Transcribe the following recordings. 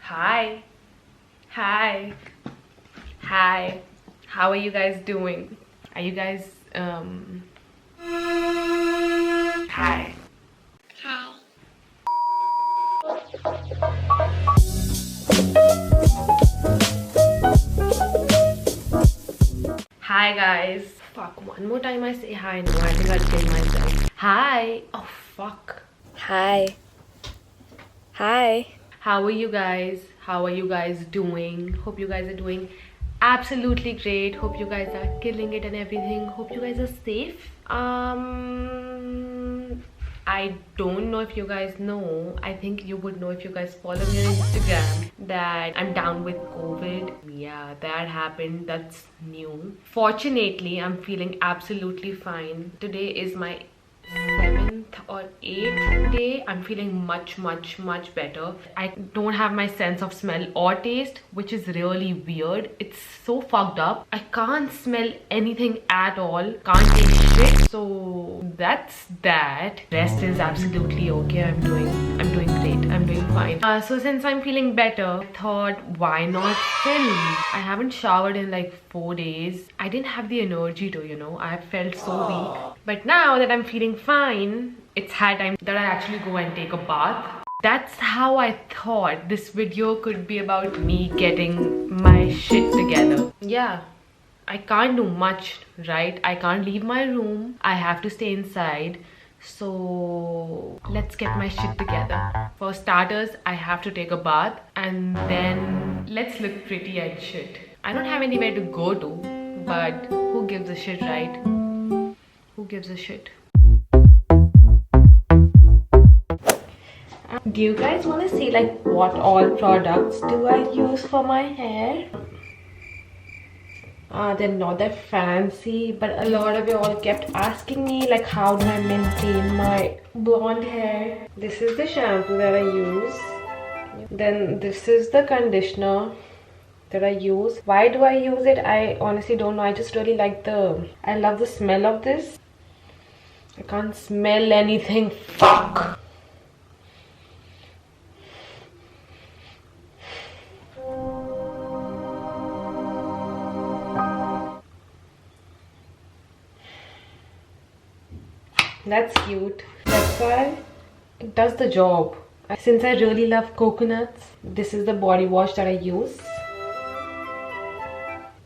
Hi. Hi. Hi. How are you guys doing? Are you guys Hi. Hi. Hi guys. Fuck, one more time I say hi. No, I think I'll kill myself. Hi. Oh fuck. Hi. Hi. How are you guys? How are you guys doing? Hope you guys are doing absolutely great. Hope you guys are killing it and everything. Hope you guys are safe. I don't know if you guys know. I think you would know if you guys follow me on Instagram that I'm down with COVID. Yeah, that happened. That's new. Fortunately, I'm feeling absolutely fine. Today is my 7th or 8th day. I'm feeling much better. I don't have my sense of smell or taste, which is really weird. It's so fucked up. I can't smell anything at all, can't taste shit. So that's that. Rest is absolutely okay. I'm doing great. I'm doing fine. So since I'm feeling better, I thought, why not film? I haven't showered in like 4 days. I didn't have the energy to, I felt so weak. But now that I'm feeling fine, it's high time that I actually go and take a bath. That's how I thought this video could be about me getting my shit together. Yeah, I can't do much, right? I can't leave my room. I have to stay inside. So let's get my shit together. For starters, I have to take a bath and then let's look pretty and shit. I don't have anywhere to go to, but who gives a shit, right? Who gives a shit? Do you guys want to see like what all products do I use for my hair? They're not that fancy, but a lot of you all kept asking me like how do I maintain my blonde hair. This is the shampoo that I use. Then this is the conditioner that I use. Why do I use it? I honestly don't know. I just really like I love the smell of this. I can't smell anything. Fuck. That's cute. That's why it does the job. Since I really love coconuts, this is the body wash that I use.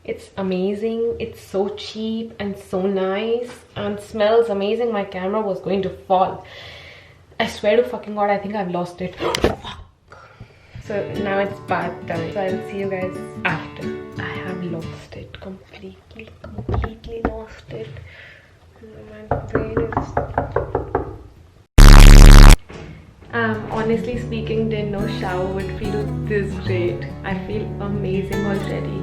It's amazing. It's so cheap and so nice and smells amazing. My camera was going to fall. I swear to fucking god, I think I've lost it. So now it's bath time. So I'll see you guys after. I have lost it completely lost it. My brain is honestly speaking, didn't know shower would feel this great. I feel amazing already.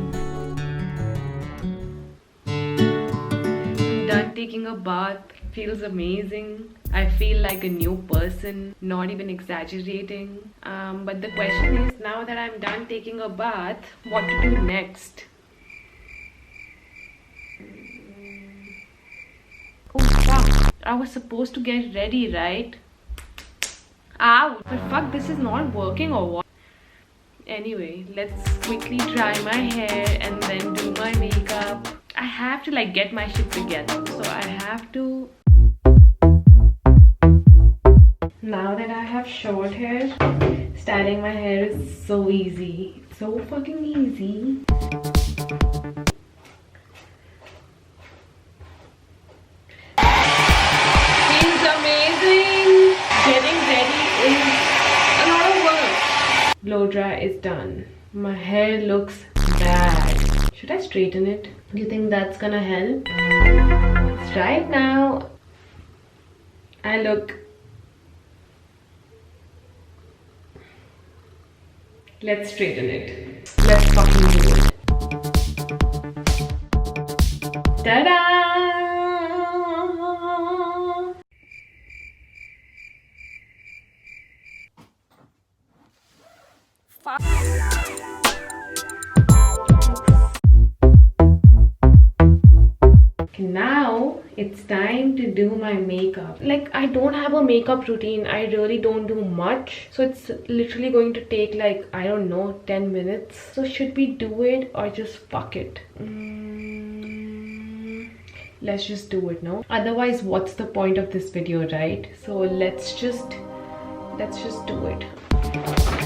Done taking a bath, feels amazing. I feel like a new person, not even exaggerating. But the question is, now that I'm done taking a bath, what to do next? Oh fuck, I was supposed to get ready, right? Ow! But fuck, this is not working or what? Anyway, let's quickly dry my hair and then do my makeup. I have to like get my shit together. So I have to... Now that I have short hair, styling my hair is so easy. So fucking easy. Feels amazing. Getting ready is a lot of work. Blow dry is done. My hair looks bad. Should I straighten it? Do you think that's gonna help? Right now, I look... Let's straighten it. Let's fucking do it. Ta-da! Fuck. Okay, now It's time to do my makeup. Like, I don't have a makeup routine. I really don't do much. So it's literally going to take like, I don't know, 10 minutes. So should we do it or just fuck it? Let's just do it, no? Otherwise, what's the point of this video, right? So let's just do it.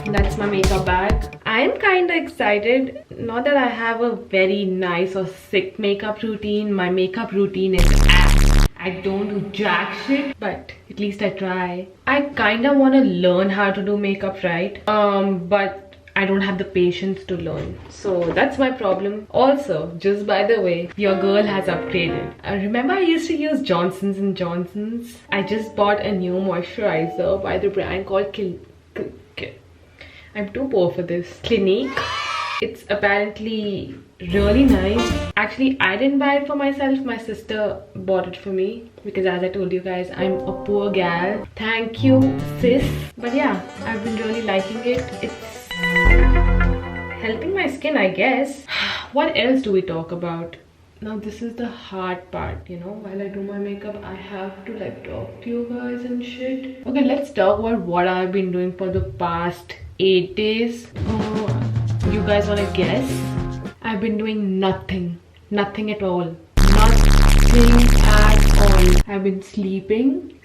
That's my makeup bag. I am kind of excited. Not that I have a very nice or sick makeup routine. My makeup routine is ass. I don't do jack shit, but at least I try. I kind of want to learn how to do makeup, right? But I don't have the patience to learn. So that's my problem. Also, just by the way, your girl has upgraded. Remember I used to use Johnson's & Johnson's? I just bought a new moisturizer by the brand called I'm too poor for this. Clinique. It's apparently really nice. Actually, I didn't buy it for myself. My sister bought it for me because, as I told you guys, I'm a poor gal. Thank you, sis. But yeah, I've been really liking it. It's helping my skin, I guess. What else do we talk about? Now this is the hard part, you know. While I do my makeup, I have to like talk to you guys and shit. Okay, let's talk about what I've been doing for the past 8 days. You guys wanna guess? I've been doing nothing at all. Nothing at all. I've been sleeping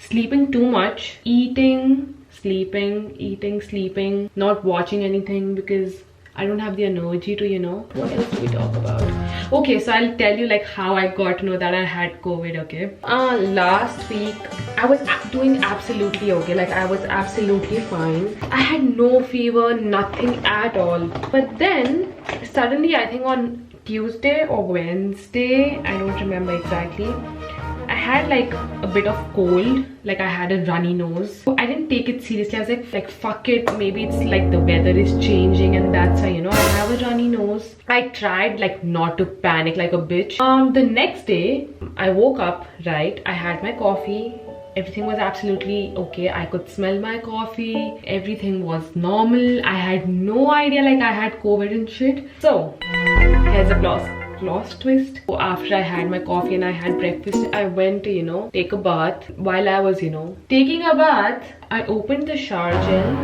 too much, eating, sleeping, not watching anything because I don't have the energy to, you know. What else do we talk about? Okay, so I'll tell you like how I got to know that I had COVID, okay? Last week, I was doing absolutely okay. Like, I was absolutely fine. I had no fever, nothing at all. But then, suddenly, I think on Tuesday or Wednesday, I don't remember exactly, I had like a bit of cold, like I had a runny nose. So I didn't take it seriously. I was like fuck it, maybe it's like the weather is changing and that's why, you know, I have a runny nose. I tried like not to panic like a bitch. The next day I woke up, right? I had my coffee. Everything was absolutely okay. I could smell my coffee. Everything was normal. I had no idea like I had COVID and shit. So here's a plot twist. So after I had my coffee and I had breakfast, I went to, you know, take a bath. While I was, you know, taking a bath, I opened the shower gel.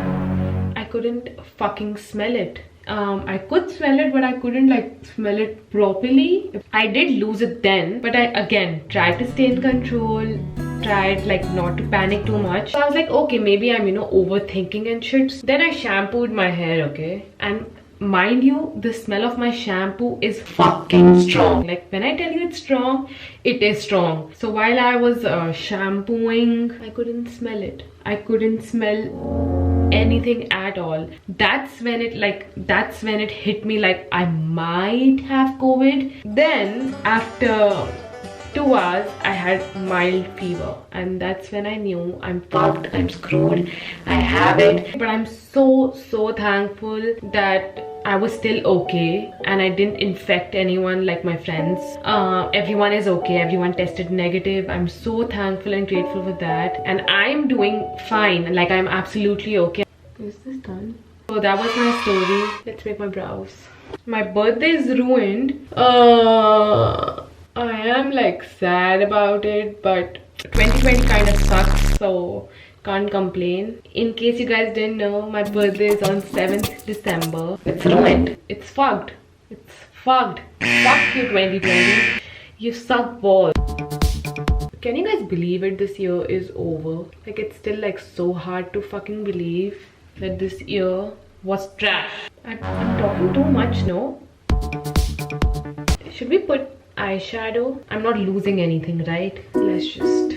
I couldn't fucking smell it. I could smell it, but I couldn't like smell it properly. I did lose it then, but I again tried to stay in control, tried like not to panic too much. So I was like, okay, maybe I'm, you know, overthinking and shit. Then I shampooed my hair, okay, and mind you, the smell of my shampoo is fucking strong. Like, when I tell you it's strong, it is strong. So while I was shampooing, I couldn't smell it. I couldn't smell anything at all. That's when it hit me like I might have COVID. Then after 2 hours, I had mild fever, and that's when I knew I'm fucked, I'm screwed, I have it. But I'm so thankful that I was still okay and I didn't infect anyone like my friends. Everyone is okay, everyone tested negative. I'm so thankful and grateful for that, and I'm doing fine. Like, I'm absolutely okay. Is this done? So that was my story. Let's make my brows. My birthday is ruined. I am like sad about it, but 2020 kind of sucks, so can't complain. In case you guys didn't know, my birthday is on 7th December. It's ruined. It's fucked. It's fucked. Fuck you 2020. You suck balls. Can you guys believe it? This year is over. Like, it's still like so hard to fucking believe that this year was trash. I'm talking too much, no? Should we put eyeshadow? I'm not losing anything, right? Let's just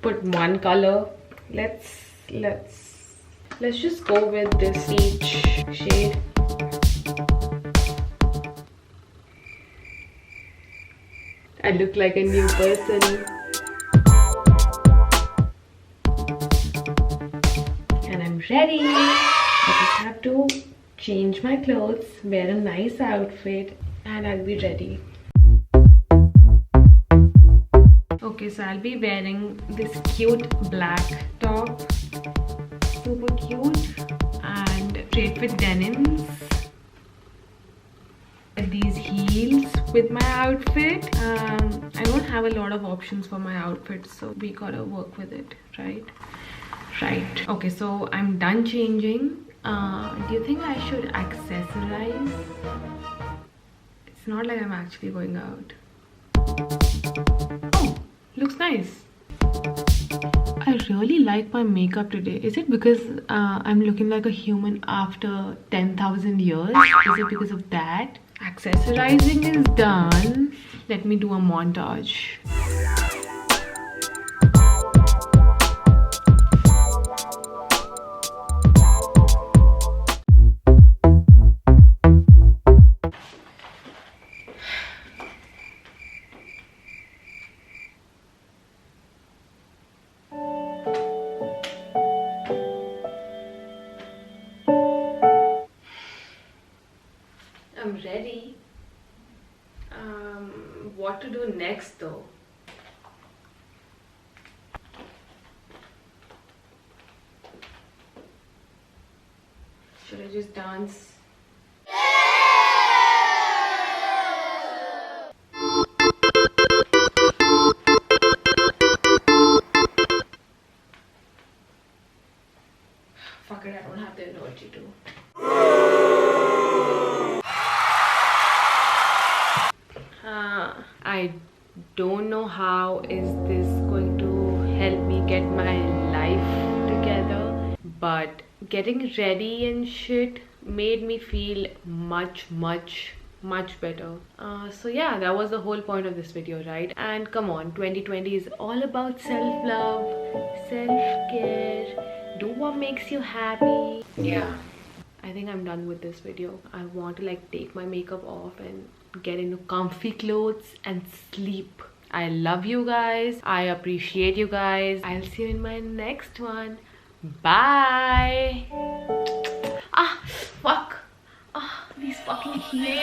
put one color. Let's just go with this peach shade. I look like a new person. And I'm ready. I just have to change my clothes, wear a nice outfit, and I'll be ready. Okay, so I'll be wearing this cute black top, super cute, and straight fit denims. These heels with my outfit. I don't have a lot of options for my outfits, so we gotta work with it, right? Right. Okay, so I'm done changing. Do you think I should accessorize? It's not like I'm actually going out. Oh, looks nice. I really like my makeup today. Is it because I'm looking like a human after 10,000 years? Is it because of that? Accessorizing is done. Let me do a montage. I'm ready. What to do next though? Should I just dance? Fuck it, I don't have the energy to. I don't know how is this going to help me get my life together, but getting ready and shit made me feel much better. So yeah, that was the whole point of this video, right? And come on, 2020 is all about self-love, self-care, do what makes you happy. Yeah, I think I'm done with this video. I want to like take my makeup off and get into comfy clothes and sleep. I love you guys. I appreciate you guys. I'll see you in my next one. Bye. Ah, fuck. Ah, these fucking heels.